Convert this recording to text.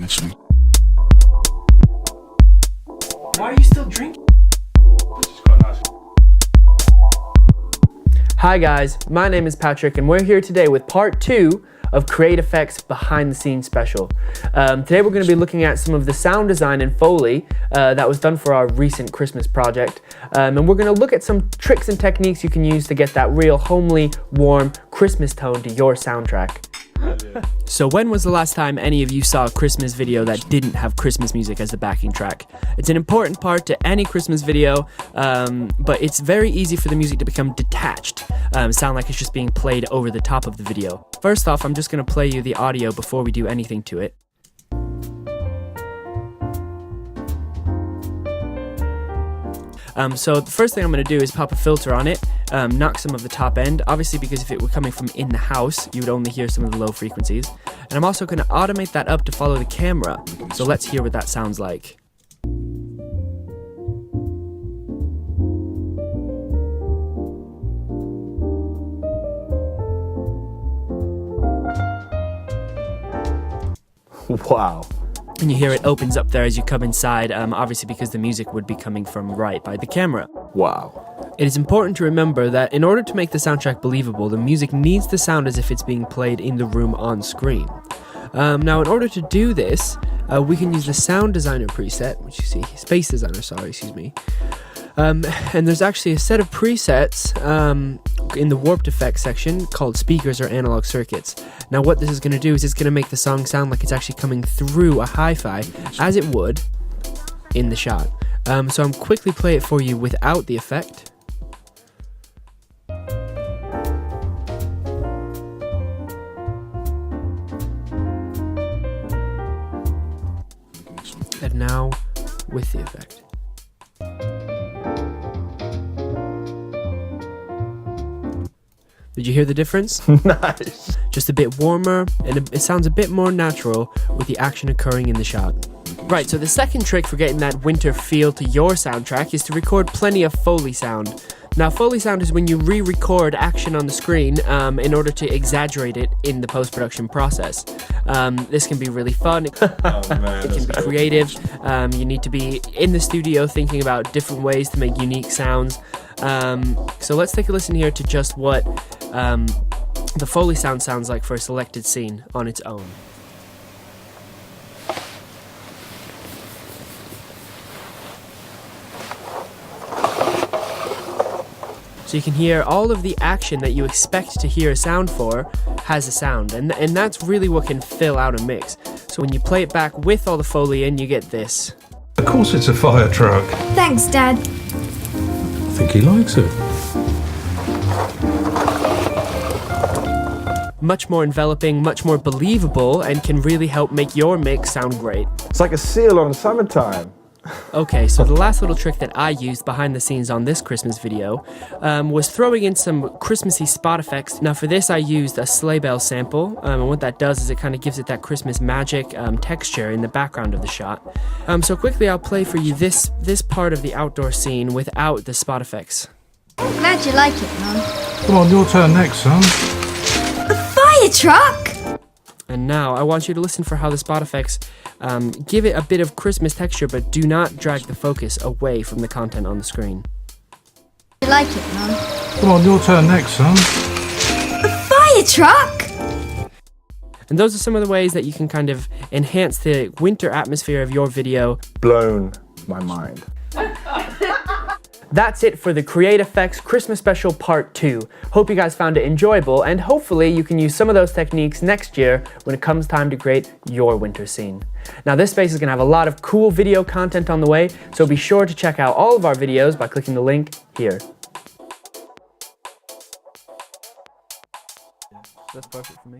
Why are you still drinking? Hi guys, my name is Patrick and we're here today with part 2 of Createfx behind the scenes special. Today we're going to be looking at some of the sound design in Foley that was done for our recent Christmas project. And we're going to look at some tricks and techniques you can use to get that real homely, warm Christmas tone to your soundtrack. So when was the last time any of you saw a Christmas video that didn't have Christmas music as the backing track? It's an important part to any Christmas video, but it's very easy for the music to become detached, sound like it's just being played over the top of the video. First off, I'm just going to play you the audio before we do anything to it. So the first thing I'm going to do is pop a filter on it, knock some of the top end, obviously because if it were coming from in the house, you would only hear some of the low frequencies. And I'm also going to automate that up to follow the camera, so let's hear what that sounds like. Wow. And you hear it opens up there as you come inside, obviously because the music would be coming from right by the camera. Wow. It is important to remember that in order to make the soundtrack believable, the music needs to sound as if it's being played in the room on screen. Now, in order to do this, we can use the Sound Designer preset, which you see, Space Designer, sorry, excuse me. And there's actually a set of presets in the warped effects section called speakers or analog circuits. Now what this is going to do is it's going to make the song sound like it's actually coming through a hi-fi as it would in the shot. So I'm quickly play it for you without the effect. And now with the effect. Did you hear the difference? Nice. Just a bit warmer, and it sounds a bit more natural with the action occurring in the shot. Right, so the second trick for getting that winter feel to your soundtrack is to record plenty of Foley Sound. Now, Foley Sound is when you re-record action on the screen in order to exaggerate it in the post-production process. This can be really fun. It can be creative. You need to be in the studio thinking about different ways to make unique sounds. So let's take a listen here to just what the Foley Sound sounds like for a selected scene on its own. So you can hear all of the action that you expect to hear a sound for has a sound, and that's really what can fill out a mix. So when you play it back with all the Foley in, you get this. Of course it's a fire truck. Thanks, Dad. I think he likes it. Much more enveloping, much more believable, and can really help make your mix sound great. It's like a seal on summertime. Okay, so the last little trick that I used behind the scenes on this Christmas video was throwing in some Christmassy spot effects. Now for this I used a sleigh bell sample, and what that does is it kind of gives it that Christmas magic texture in the background of the shot. So quickly I'll play for you this part of the outdoor scene without the spot effects. Glad you like it, Mum. Come on, your turn next, son. A fire truck? And now I want you to listen for how the spot effects give it a bit of Christmas texture, but do not drag the focus away from the content on the screen. You like it, Mum. Come on, your turn next, son. A fire truck? And those are some of the ways that you can kind of enhance the winter atmosphere of your video. Blown my mind. That's it for the Createfx Christmas Special Part 2. Hope you guys found it enjoyable, and hopefully you can use some of those techniques next year when it comes time to create your winter scene. Now this space is going to have a lot of cool video content on the way, so be sure to check out all of our videos by clicking the link here. That's perfect for me.